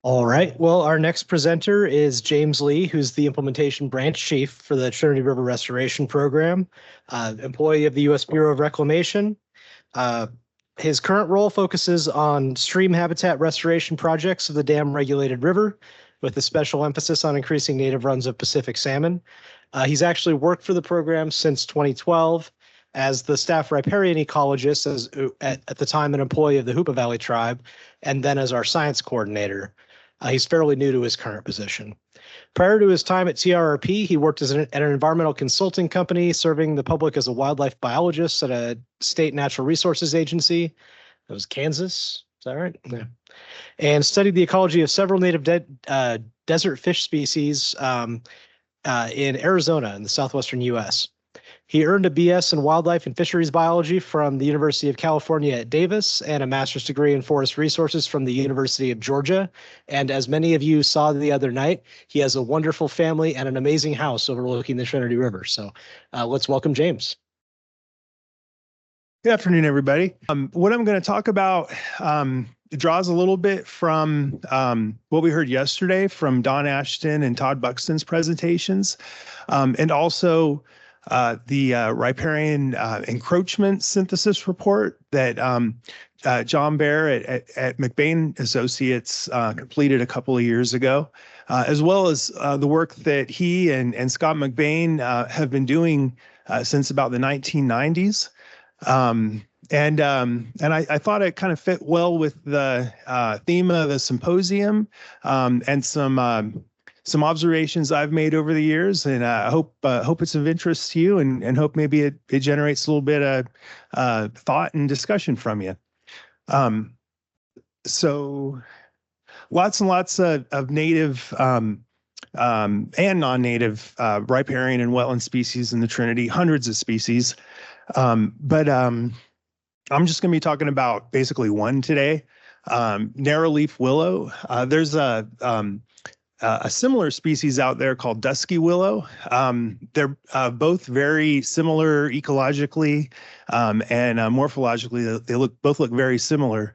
All right. Well, our next presenter is James Lee, who's the implementation branch chief for the Trinity River Restoration Program, employee of the U.S. Bureau of Reclamation. Uh, his current role focuses on stream habitat restoration projects of the dam-regulated river, with a special emphasis on increasing native runs of Pacific salmon. He's actually worked for the program since 2012 as the staff riparian ecologist, at the time an employee of the Hoopa Valley tribe, and then as our science coordinator. He's fairly new to his current position. Prior to his time at TRRP, he worked at an environmental consulting company, serving the public as a wildlife biologist at a state natural resources agency. That was Kansas. Is that right? Yeah. And studied the ecology of several native desert fish species in Arizona in the southwestern U.S. He earned a BS in wildlife and fisheries biology from the University of California at Davis and a master's degree in forest resources from the University of Georgia. And as many of you saw the other night, he has a wonderful family and an amazing house overlooking the Trinity River. So let's welcome James. Good afternoon, everybody. What I'm going to talk about draws a little bit from what we heard yesterday from Don Ashton and Todd Buxton's presentations, and also the riparian encroachment synthesis report that John Baer at McBain Associates completed a couple of years ago, as well as the work that he and Scott McBain have been doing since about the 1990s. And I thought it kind of fit well with the theme of the symposium, and some observations I've made over the years, and I hope it's of interest to you, and hope maybe it generates a little bit of thought and discussion from you. So lots and lots of native and non-native riparian and wetland species in the Trinity, hundreds of species. But I'm just going to be talking about basically one today, narrowleaf willow. There's a similar species out there called dusky willow. They're both very similar ecologically, and morphologically. They both look very similar,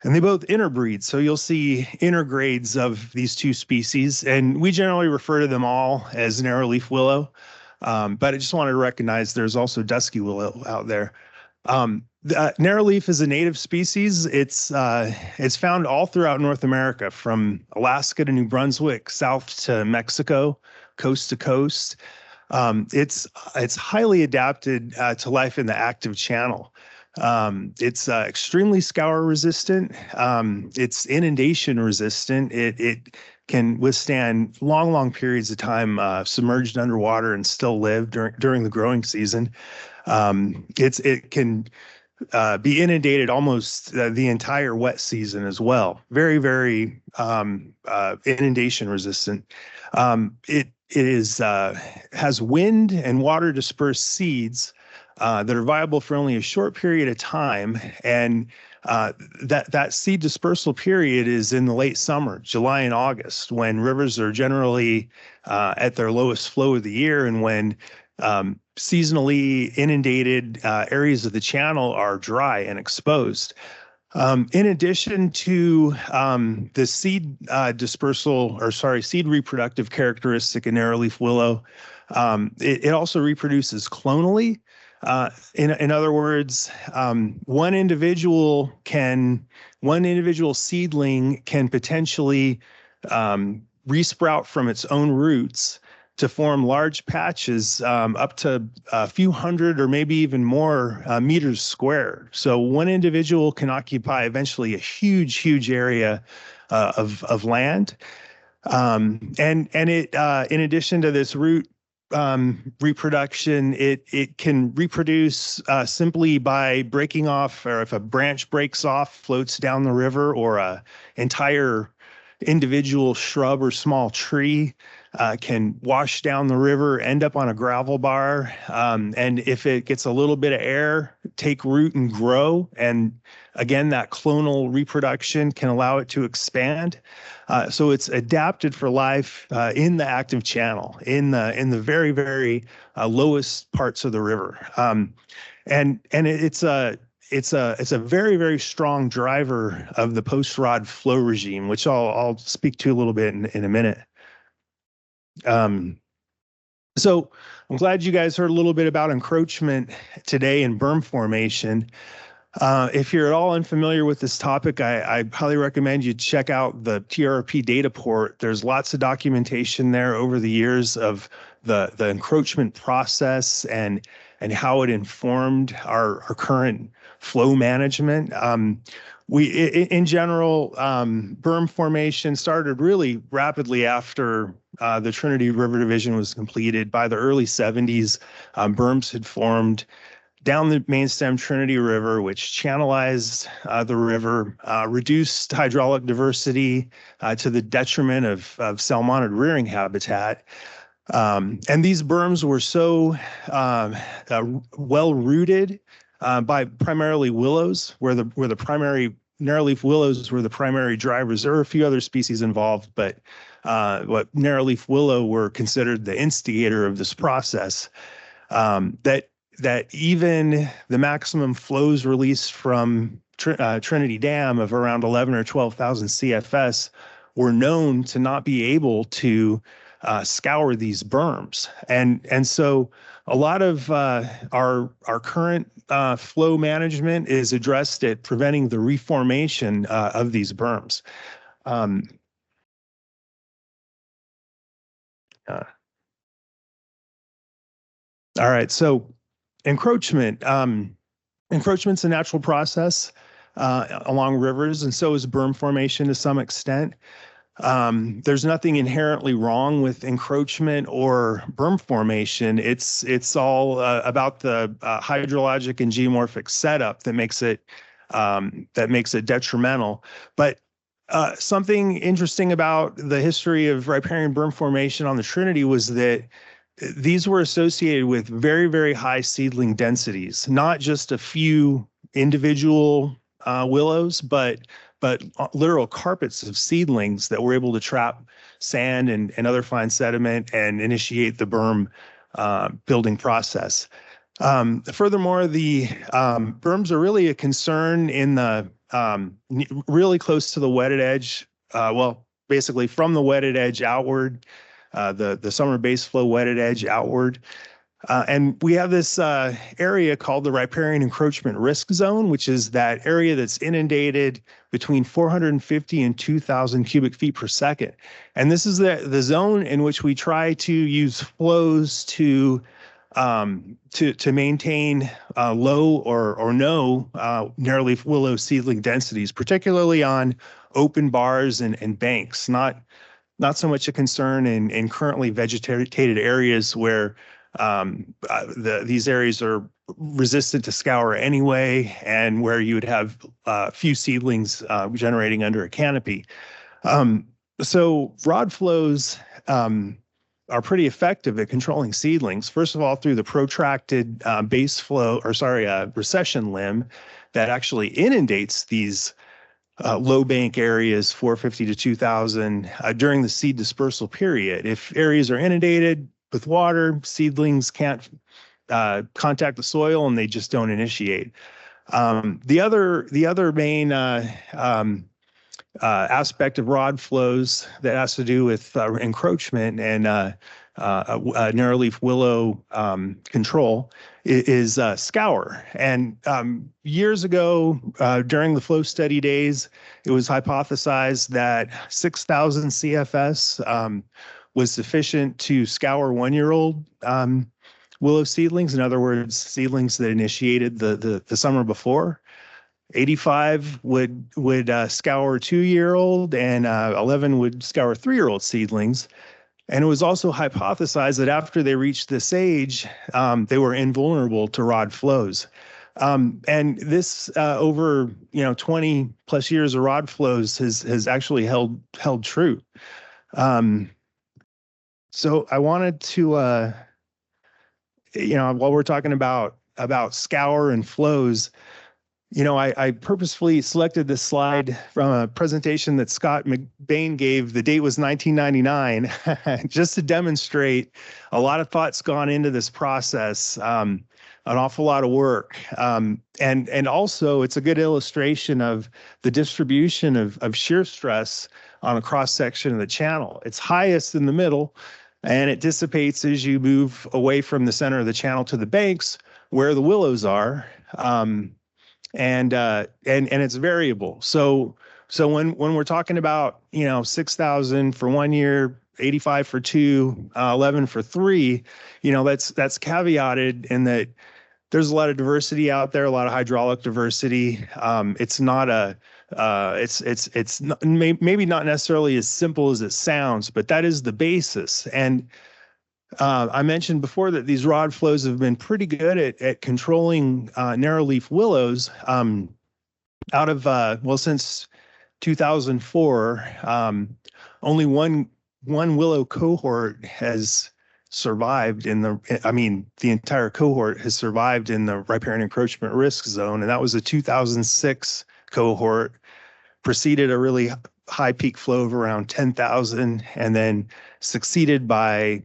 and they both interbreed. So you'll see intergrades of these two species, and we generally refer to them all as narrowleaf willow. But I just wanted to recognize there's also dusky willow out there. Narrowleaf is a native species. It's found all throughout North America, from Alaska to New Brunswick, south to Mexico, coast to coast. It's highly adapted to life in the active channel. It's extremely scour resistant. It's inundation resistant. It can withstand long periods of time submerged underwater and still live during the growing season. It can be inundated almost the entire wet season as well. Very inundation resistant. It has wind and water dispersed seeds that are viable for only a short period of time, and that seed dispersal period is in the late summer, July and August, when rivers are generally at their lowest flow of the year, and when seasonally inundated areas of the channel are dry and exposed. In addition to the seed seed reproductive characteristic in narrowleaf willow, it also reproduces clonally. In other words, one individual seedling can potentially resprout from its own roots to form large patches up to a few hundred or maybe even more meters squared. So one individual can occupy eventually a huge area of land. And it in addition to this root reproduction, it can reproduce simply by breaking off, or if a branch breaks off, floats down the river, or a entire individual shrub or small tree can wash down the river, end up on a gravel bar, and if it gets a little bit of air, take root and grow. And again, that clonal reproduction can allow it to expand. So it's adapted for life in the active channel, in the very lowest parts of the river. And it's it's a very, very strong driver of the post-rod flow regime, which I'll speak to a little bit in a minute. So I'm glad you guys heard a little bit about encroachment today and berm formation. If you're at all unfamiliar with this topic, I highly recommend you check out the TRP data port. There's lots of documentation there over the years of the encroachment process and how it informed our current flow management. In general, berm formation started really rapidly after the Trinity River Division was completed. By the early 70s, berms had formed down the main stem Trinity River, which channelized the river, reduced hydraulic diversity to the detriment of salmonid rearing habitat. And these berms were so well rooted by primarily willows, where the primary narrowleaf willows were the primary drivers. There were a few other species involved, but what narrowleaf willow were considered the instigator of this process. That even the maximum flows released from Trinity Dam of around 11 or 12,000 CFS were known to not be able to scour these berms. And so a lot of our current flow management is addressed at preventing the reformation of these berms. All right, so encroachment. Encroachment's a natural process along rivers, and so is berm formation to some extent. There's nothing inherently wrong with encroachment or berm formation. It's all about the hydrologic and geomorphic setup that makes it detrimental. But something interesting about the history of riparian berm formation on the Trinity was that these were associated with very, very high seedling densities, not just a few individual willows, but literal carpets of seedlings that were able to trap sand and other fine sediment and initiate the berm building process. Furthermore, the berms are really a concern in the really close to the wetted edge. Well, basically from the wetted edge outward, the summer base flow wetted edge outward. And we have this area called the riparian encroachment risk zone, which is that area that's inundated between 450 and 2,000 cubic feet per second. And this is the zone in which we try to use flows to maintain low or no narrowleaf willow seedling densities, particularly on open bars and banks. Not so much a concern in currently vegetated areas where these areas are resistant to scour anyway, and where you would have few seedlings generating under a canopy. So rod flows are pretty effective at controlling seedlings. First of all, through the protracted recession limb that actually inundates these low bank areas, 450 to 2,000 during the seed dispersal period. If areas are inundated with water, seedlings can't contact the soil and they just don't initiate. The other main aspect of rod flows that has to do with encroachment and narrowleaf willow control is scour. And years ago, during the flow study days, it was hypothesized that 6,000 CFS was sufficient to scour one-year-old willow seedlings. In other words, seedlings that initiated the summer before. 85 would scour 2-year-old, and 11 would scour 3-year-old seedlings. And it was also hypothesized that after they reached this age, they were invulnerable to rod flows. And this over 20 plus years of rod flows has actually held true. So I wanted to while we're talking about scour and flows, I purposefully selected this slide from a presentation that Scott McBain gave. The date was 1999, just to demonstrate a lot of thoughts gone into this process, an awful lot of work. And also it's a good illustration of the distribution of shear stress on a cross section of the channel. It's highest in the middle, and it dissipates as you move away from the center of the channel to the banks where the willows are. And it's variable. So when we're talking about 6,000 for 1 year, 85 for 2, 11 for 3, that's caveated in that there's a lot of diversity out there, a lot of hydraulic diversity. It's not it's not, maybe not necessarily as simple as it sounds, but that is the basis. And I mentioned before that these rod flows have been pretty good at controlling narrowleaf willows. Out of since 2004, only one willow cohort has survived the entire cohort has survived in the riparian encroachment risk zone, and that was a 2006 cohort. Preceded a really high peak flow of around 10,000, and then succeeded by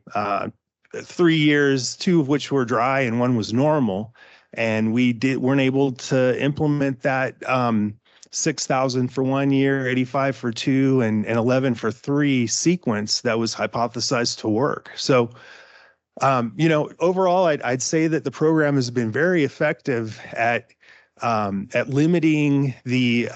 3 years, 2 of which were dry and 1 was normal. And weren't able to implement that 6,000 for 1 year, 85 for 2, and 11 for 3 sequence that was hypothesized to work. So, overall, I'd say that the program has been very effective at limiting the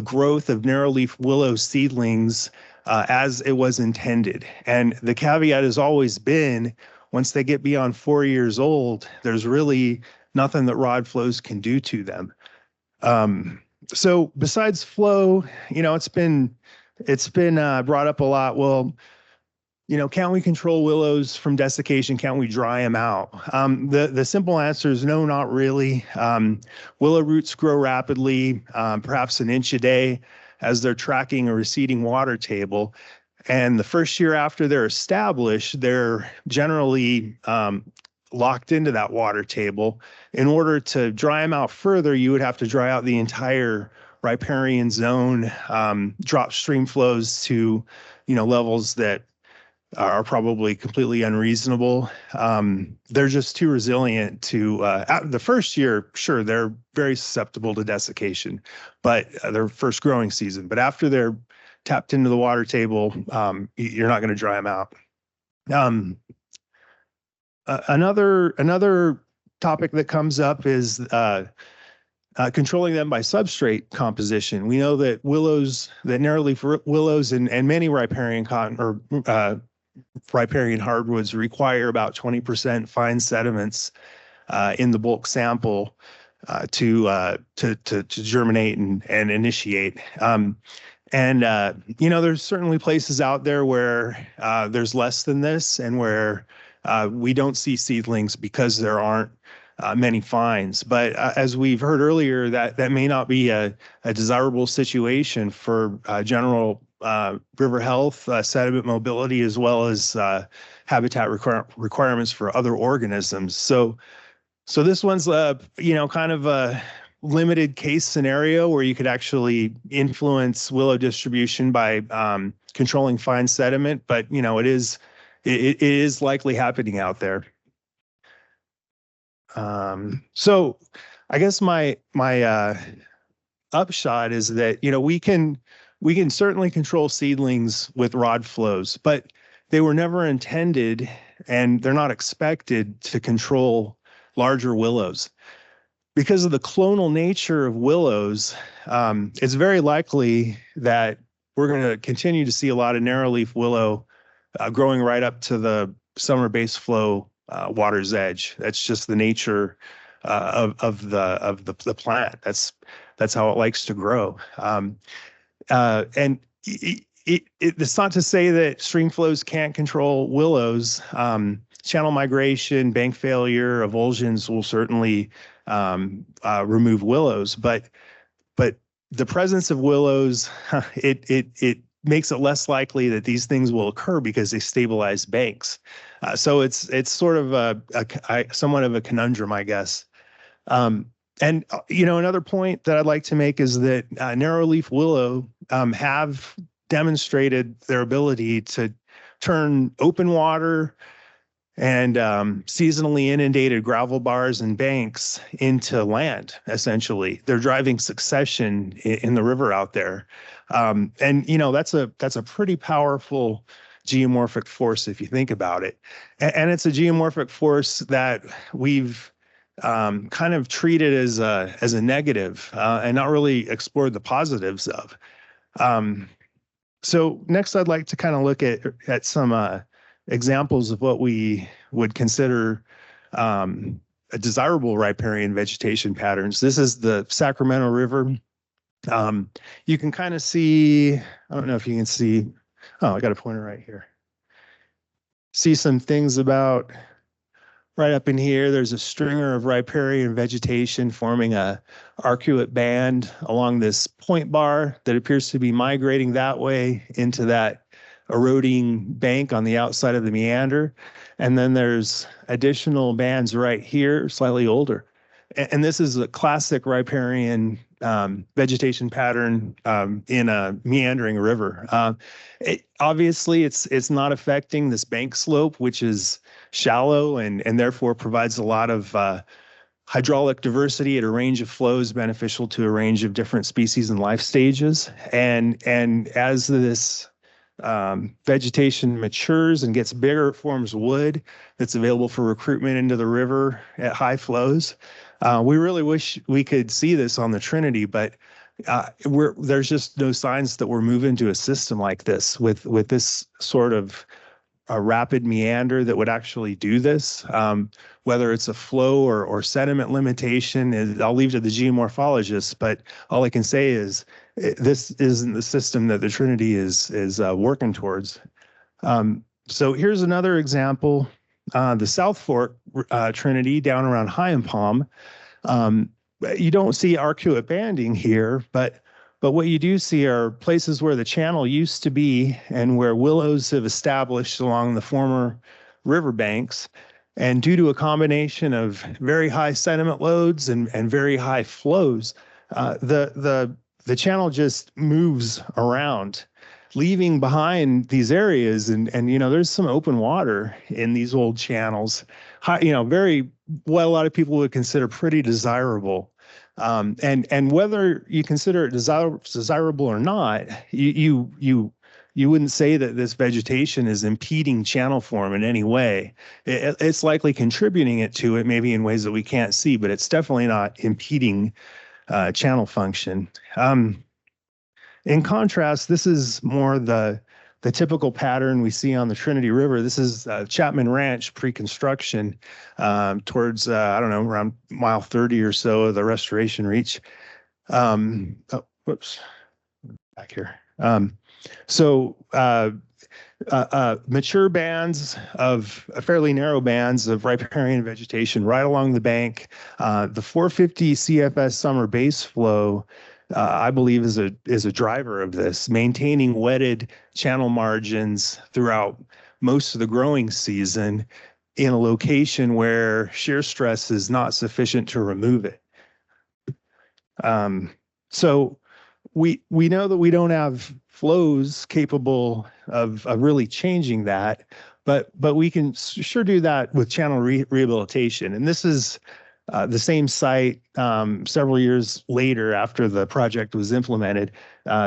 growth of narrowleaf willow seedlings as it was intended. And the caveat has always been, once they get beyond 4 years old, there's really nothing that rod flows can do to them. So besides flow, it's been brought up a lot. Well, can we control willows from desiccation? Can we dry them out? The simple answer is no, not really. Willow roots grow rapidly, perhaps an inch a day, as they're tracking a receding water table. And the first year after they're established, they're generally locked into that water table. In order to dry them out further, you would have to dry out the entire riparian zone, drop stream flows to levels that are probably completely unreasonable. They're just too resilient to, the first year, sure, they're very susceptible to desiccation, but their first growing season. But after they're tapped into the water table, you're not going to dry them out. Another topic that comes up is controlling them by substrate composition. We know that narrowleaf willows and many riparian cotton or riparian hardwoods require about 20% fine sediments in the bulk sample to germinate and initiate. There's certainly places out there where there's less than this, and where we don't see seedlings because there aren't many fines. But as we've heard earlier, that may not be a desirable situation for general river health, sediment mobility, as well as habitat requirements for other organisms. So this one's kind of a limited case scenario where you could actually influence willow distribution by controlling fine sediment, but it is likely happening out there. So I guess my upshot is that we can certainly control seedlings with rod flows, but they were never intended, and they're not expected to control larger willows. Because of the clonal nature of willows, it's very likely that we're going to continue to see a lot of narrowleaf willow growing right up to the summer base flow water's edge. That's just the nature of the plant. That's how it likes to grow. And it's not to say that stream flows can't control willows. Channel migration, bank failure, avulsions will certainly remove willows, but the presence of willows, it makes it less likely that these things will occur because they stabilize banks. So it's sort of somewhat of a conundrum, I guess. Another point that I'd like to make is that narrowleaf willow have demonstrated their ability to turn open water and seasonally inundated gravel bars and banks into land. Essentially, they're driving succession in the river out there, and that's a pretty powerful geomorphic force if you think about it, and it's a geomorphic force that we've kind of treated as a negative and not really explored the positives of. So next, I'd like to kind of look at some examples of what we would consider a desirable riparian vegetation patterns. This is the Sacramento River. You can kind of see, I don't know if you can see, oh, I got a pointer right here. See some things about right up in here. There's a stringer of riparian vegetation forming a arcuate band along this point bar that appears to be migrating that way into that eroding bank on the outside of the meander. And then there's additional bands right here, slightly older. And this is a classic riparian vegetation pattern in a meandering river. Obviously, it's not affecting this bank slope, which is shallow and therefore provides a lot of hydraulic diversity at a range of flows beneficial to a range of different species and life stages. And as this vegetation matures and gets bigger, it forms wood that's available for recruitment into the river at high flows. We really wish we could see this on the Trinity, but there's just no signs that we're moving to a system like this with this sort of a rapid meander that would actually do this. Whether it's a flow or sediment limitation, I'll leave to the geomorphologists, but all I can say is this isn't the system that the Trinity is working towards. So here's another example. The South Fork Trinity down around High and Palm. You don't see arcuate banding here, but what you do see are places where the channel used to be and where willows have established along the former riverbanks. And due to a combination of very high sediment loads and very high flows, the channel just moves around, leaving behind these areas. And there's some open water in these old channels, very what a lot of people would consider pretty desirable. And whether you consider it desirable or not, you wouldn't say that this vegetation is impeding channel form in any way. It's likely contributing it to it, maybe in ways that we can't see, but it's definitely not impeding channel function. In contrast, this is more the typical pattern we see on the Trinity River. This is Chapman Ranch pre-construction towards, around mile 30 or so of the restoration reach. Whoops, back here. Mature bands of fairly narrow bands of riparian vegetation right along the bank. The 450 CFS summer base flow, I believe, is a driver of this, maintaining wetted channel margins throughout most of the growing season in a location where shear stress is not sufficient to remove it. So we know that we don't have flows capable of really changing that, but we can sure do that with channel rehabilitation. And this is the same site several years later after the project was implemented.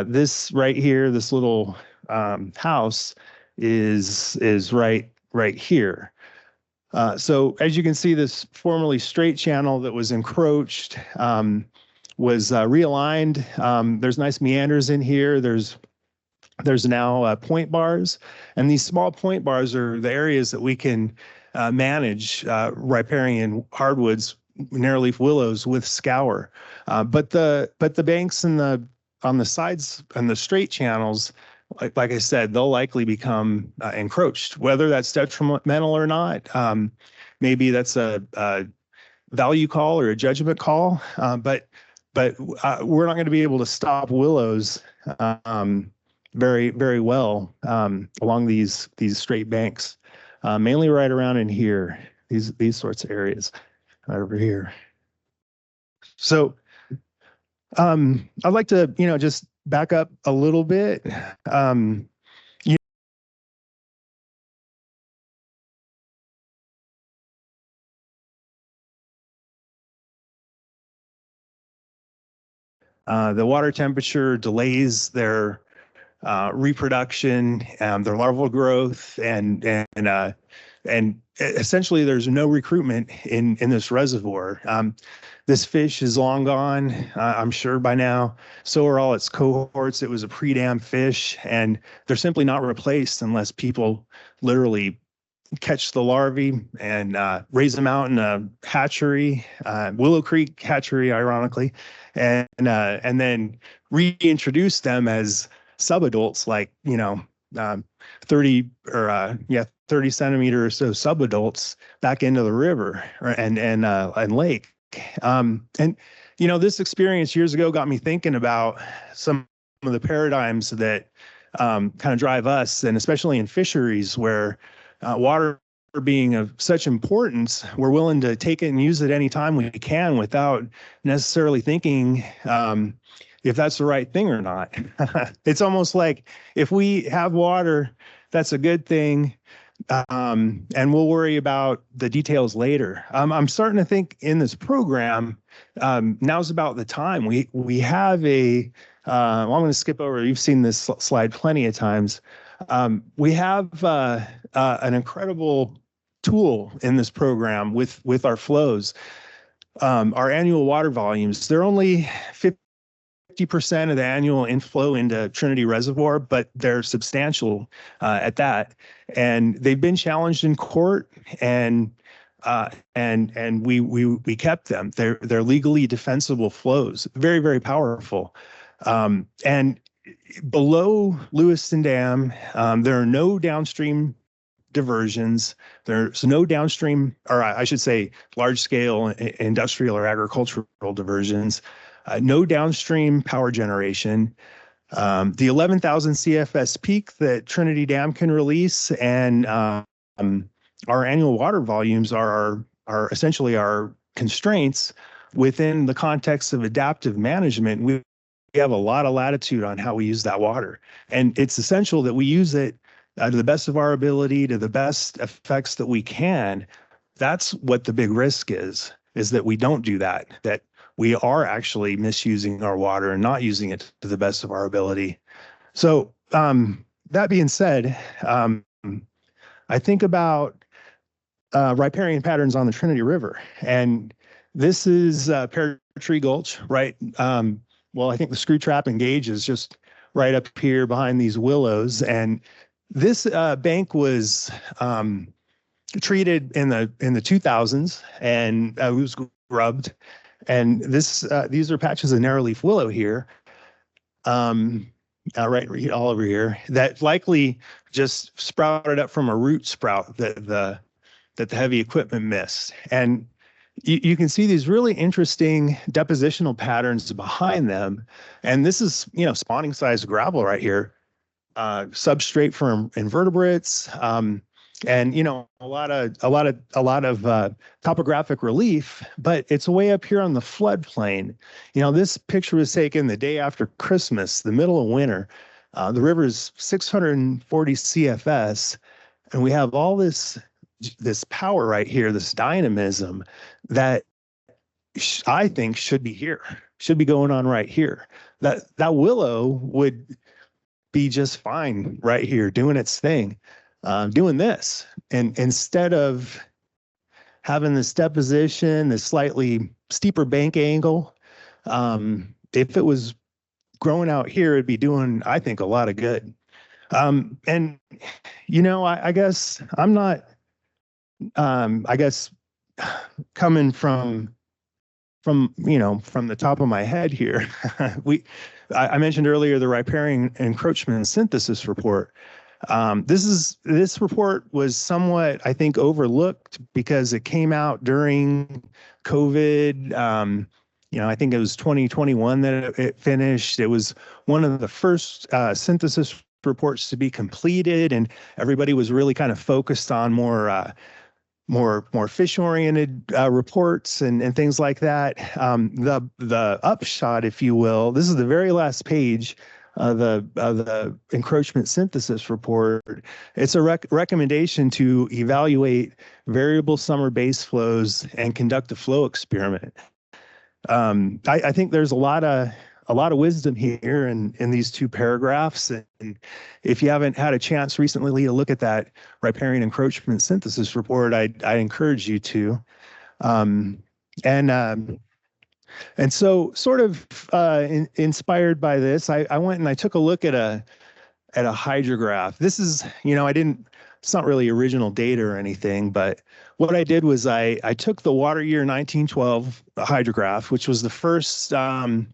This right here, this little house is right here. So as you can see, this formerly straight channel that was encroached was realigned. There's nice meanders in here. There's now point bars, and these small point bars are the areas that we can manage riparian hardwoods, narrowleaf willows with scour. But the banks on the sides and the straight channels, like I said, they'll likely become encroached, whether that's detrimental or not. Maybe that's a value call or a judgment call, but we're not going to be able to stop willows very, very well along these straight banks, mainly right around in here, these sorts of areas right over here. So I'd like to, just back up a little bit. You The water temperature delays their reproduction, their larval growth, and essentially there's no recruitment in this reservoir. This fish is long gone, I'm sure by now. So are all its cohorts. It was a pre-dam fish, and they're simply not replaced unless people literally catch the larvae and raise them out in a hatchery, Willow Creek hatchery, ironically, and then reintroduce them as subadults, like 30 or 30 centimeter or so subadults back into the river and lake. This experience years ago got me thinking about some of the paradigms that kind of drive us, and especially in fisheries where water being of such importance, we're willing to take it and use it anytime we can without necessarily thinking if that's the right thing or not. It's almost like if we have water, that's a good thing. And we'll worry about the details later. I'm starting to think in this program, now's about the time. We have I'm going to skip over. You've seen this slide plenty of times. We have an incredible tool in this program with our flows. Our annual water volumes, they're only 50% of the annual inflow into Trinity Reservoir, but they're substantial at that. And they've been challenged in court, and we kept them. They're legally defensible flows, very, very powerful. And below Lewiston Dam, there are no downstream diversions. There's no downstream, or I should say, large-scale industrial or agricultural diversions. No downstream power generation. The 11,000 CFS peak that Trinity Dam can release, and our annual water volumes are essentially our constraints within the context of adaptive management. We have a lot of latitude on how we use that water, and it's essential that we use it to the best of our ability, to the best effects that we can. That's what the big risk is that we don't do that, that we are actually misusing our water and not using it to the best of our ability. So that being said, I think about riparian patterns on the Trinity River, and this is Pear Tree Gulch, right? Well, I think the screw trap and gauge is just right up here behind these willows, and this bank was treated in the 2000s, and it was grubbed. And these are patches of narrowleaf willow here, right all over here, that likely just sprouted up from a root sprout that the heavy equipment missed. And you can see these really interesting depositional patterns behind them. And this is, spawning size gravel right here, substrate for invertebrates, and a lot of topographic relief, but it's way up here on the floodplain. This picture was taken the day after Christmas, the middle of winter. The river is 640 CFS, and we have all this power right here, this dynamism that I think should be here, should be going on right here. That willow would be just fine right here, doing its thing. Doing this, and instead of having this deposition, this slightly steeper bank angle, if it was growing out here, it'd be doing, I think, a lot of good. And I guess I'm not, coming from the top of my head here. I mentioned earlier the riparian encroachment synthesis report. This report was somewhat, I think, overlooked because it came out during COVID. I think it was 2021 that it finished. It was one of the first synthesis reports to be completed, and everybody was really kind of focused on more more fish-oriented reports and things like that. The upshot, if you will, this is the very last page of the encroachment synthesis report. It's a recommendation to evaluate variable summer base flows and conduct a flow experiment. I think there's a lot of wisdom here in these two paragraphs. And if you haven't had a chance recently to look at that riparian encroachment synthesis report, I encourage you to. And so sort of inspired by this, I went and I took a look at a hydrograph. This is, it's not really original data or anything, but what I did was I took the water year 1912 hydrograph, which was the first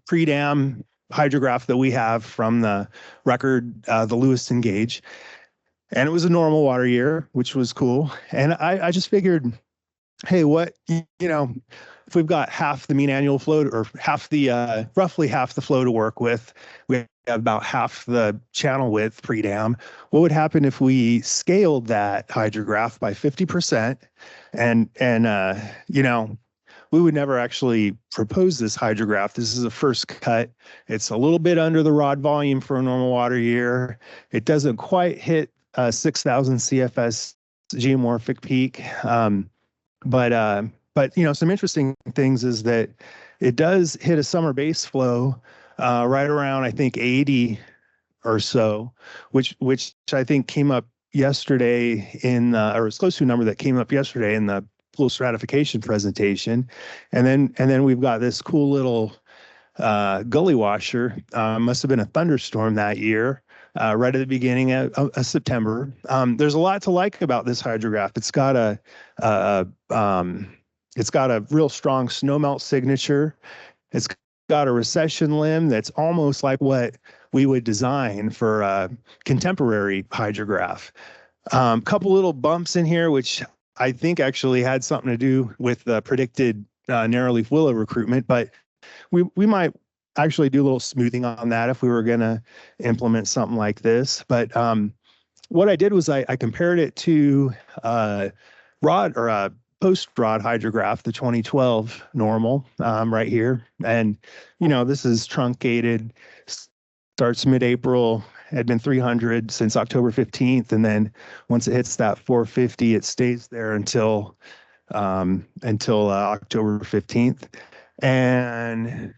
pre-dam hydrograph that we have from the record, the Lewiston gauge. And it was a normal water year, which was cool. And I just figured, hey, if we've got half the mean annual flow or roughly half the flow to work with, we have about half the channel width pre-dam. What would happen if we scaled that hydrograph by 50%? And we would never actually propose this hydrograph. This is a first cut. It's a little bit under the rod volume for a normal water year. It doesn't quite hit 6,000 CFS geomorphic peak. But some interesting things is that it does hit a summer base flow right around, I think, 80 or so, which I think came up yesterday or it's close to a number that came up yesterday in the pool stratification presentation. And then we've got this cool little gully washer. Must have been a thunderstorm that year. Right at the beginning of September. There's a lot to like about this hydrograph. It's got a real strong snowmelt signature. It's got a recession limb that's almost like what we would design for a contemporary hydrograph. Couple little bumps in here, which I think actually had something to do with the predicted narrowleaf willow recruitment, but we might actually do a little smoothing on that if we were going to implement something like this. But what I did was I compared it to rod or post-rod hydrograph, the 2012 normal right here. And, this is truncated, starts mid-April, had been 300 since October 15th. And then once it hits that 450, it stays there until October 15th. And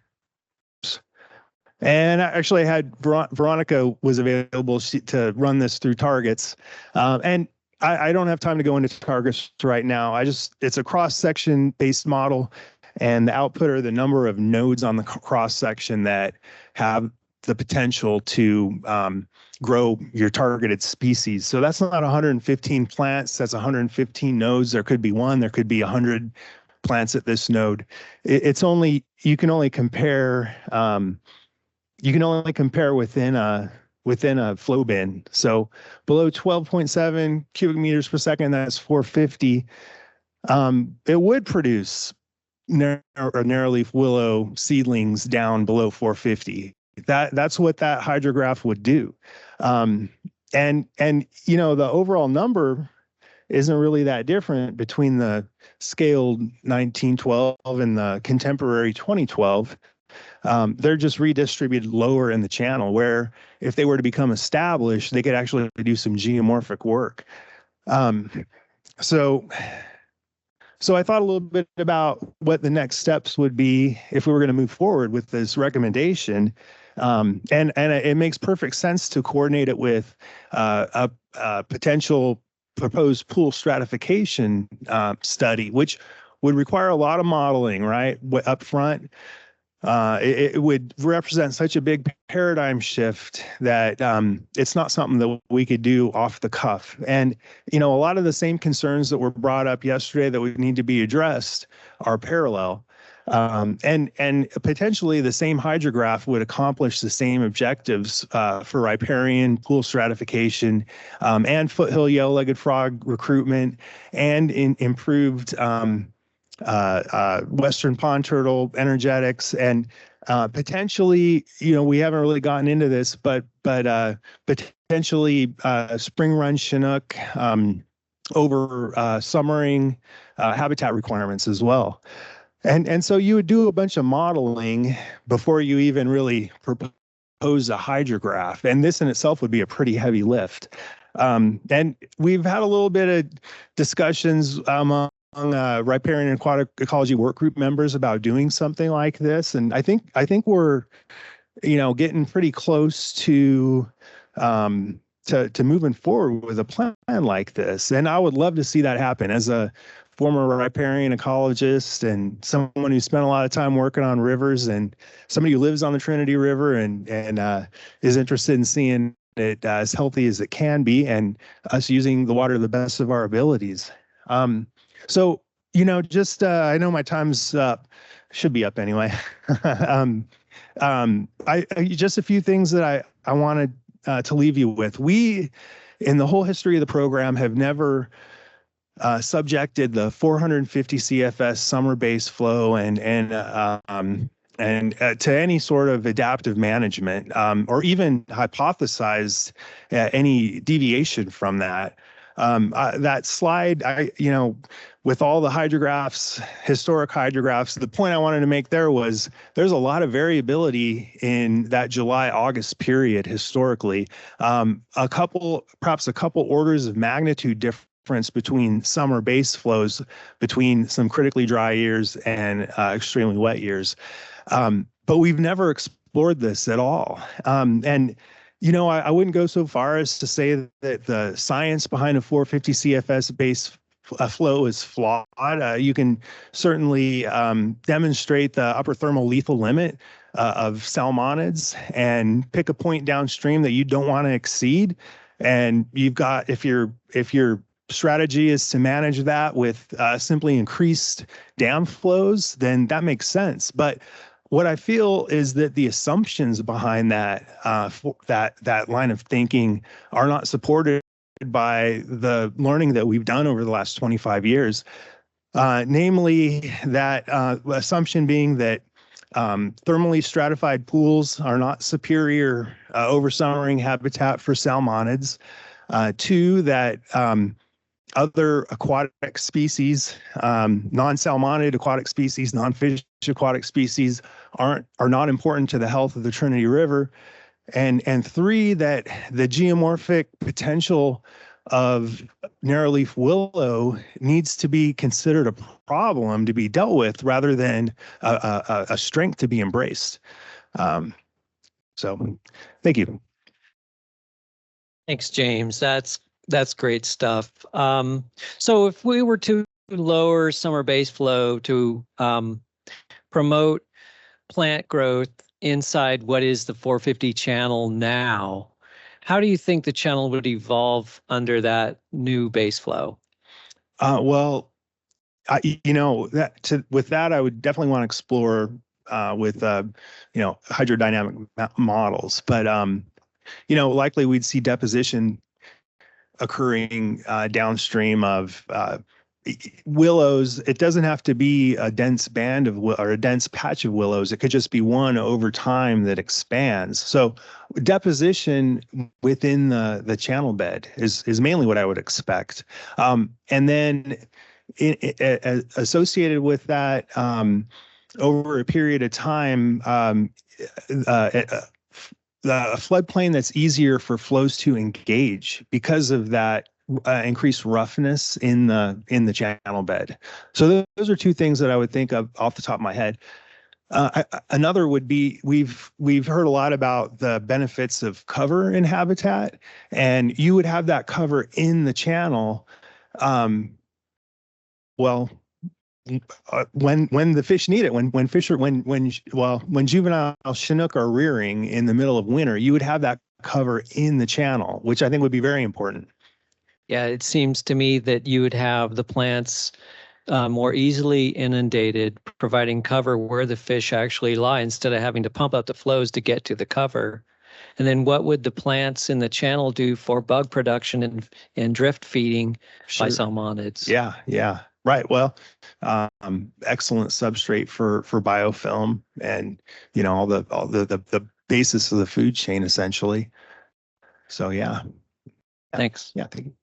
actually I had Veronica was available to run this through targets. And I don't have time to go into targets right now. It's a cross-section based model, and the output are the number of nodes on the cross-section that have the potential to grow your targeted species. So that's not 115 plants, that's 115 nodes. There could be one, there could be 100 plants at this node. You can only compare within a flow bin. So below 12.7 cubic meters per second, that's 450. It would produce narrowleaf willow seedlings down below 450. That's what that hydrograph would do. And the overall number isn't really that different between the scaled 1912 and the contemporary 2012. They're just redistributed lower in the channel, where if they were to become established, they could actually do some geomorphic work. So I thought a little bit about what the next steps would be if we were going to move forward with this recommendation. And it makes perfect sense to coordinate it with a potential proposed pool stratification study, which would require a lot of modeling, right, up front. It would represent such a big paradigm shift that it's not something that we could do off the cuff. And, a lot of the same concerns that were brought up yesterday that would need to be addressed are parallel. And potentially the same hydrograph would accomplish the same objectives for riparian pool stratification and foothill yellow-legged frog recruitment and improved Western pond turtle energetics, and potentially, we haven't really gotten into this, but potentially spring run Chinook, over summering habitat requirements as well. And so you would do a bunch of modeling before you even really propose a hydrograph. And this in itself would be a pretty heavy lift. And we've had a little bit of discussions among riparian and aquatic ecology work group members about doing something like this. And I think we're, getting pretty close to moving forward with a plan like this. And I would love to see that happen. As a former riparian ecologist and someone who spent a lot of time working on rivers, and somebody who lives on the Trinity River and is interested in seeing it as healthy as it can be, and us using the water to the best of our abilities. So, just I know my time's up, should be up anyway. I just a few things that I wanted to leave you with. We, in the whole history of the program, have never subjected the 450 CFS summer base flow and to any sort of adaptive management, or even hypothesized any deviation from that. That slide, with all the hydrographs, historic hydrographs, the point I wanted to make there was there's a lot of variability in that July-August period historically. Perhaps a couple orders of magnitude difference between summer base flows between some critically dry years and extremely wet years. But we've never explored this at all. And I wouldn't go so far as to say that the science behind a 450 CFS base flow is flawed. You can certainly demonstrate the upper thermal lethal limit of salmonids and pick a point downstream that you don't want to exceed. And you've got, if your strategy is to manage that with simply increased dam flows, then that makes sense. But what I feel is that the assumptions behind that that line of thinking are not supported by the learning that we've done over the last 25 years. Namely, that assumption being that thermally stratified pools are not superior oversummering habitat for salmonids. Two, that other aquatic species, non-salmonid aquatic species, non-fish aquatic species are not important to the health of the Trinity River. And three, that the geomorphic potential of narrowleaf willow needs to be considered a problem to be dealt with rather than a strength to be embraced. So thank you. Thanks, James. That's great stuff. So if we were to lower summer base flow to promote plant growth inside what is the 450 channel now, how do you think the channel would evolve under that new base flow? Well, with that, I would definitely want to explore with hydrodynamic models. But likely we'd see deposition occurring downstream of willows. It doesn't have to be a dense band of or a dense patch of willows. It could just be one over time that expands. So deposition within the channel bed is mainly what I would expect. And then associated with that, over a period of time, the floodplain that's easier for flows to engage because of that increased roughness in the channel bed. So those are two things that I would think of off the top of my head. Another would be we've heard a lot about the benefits of cover in habitat, and you would have that cover in the channel. When the fish need it, when juvenile Chinook are rearing in the middle of winter, you would have that cover in the channel, which I think would be very important. Yeah, it seems to me that you would have the plants more easily inundated, providing cover where the fish actually lie instead of having to pump up the flows to get to the cover. And then what would the plants in the channel do for bug production and drift feeding by salmonids? Yeah. Right. Well, excellent substrate for biofilm and, all the basis of the food chain essentially. So, yeah. Thanks. Yeah. Thank you.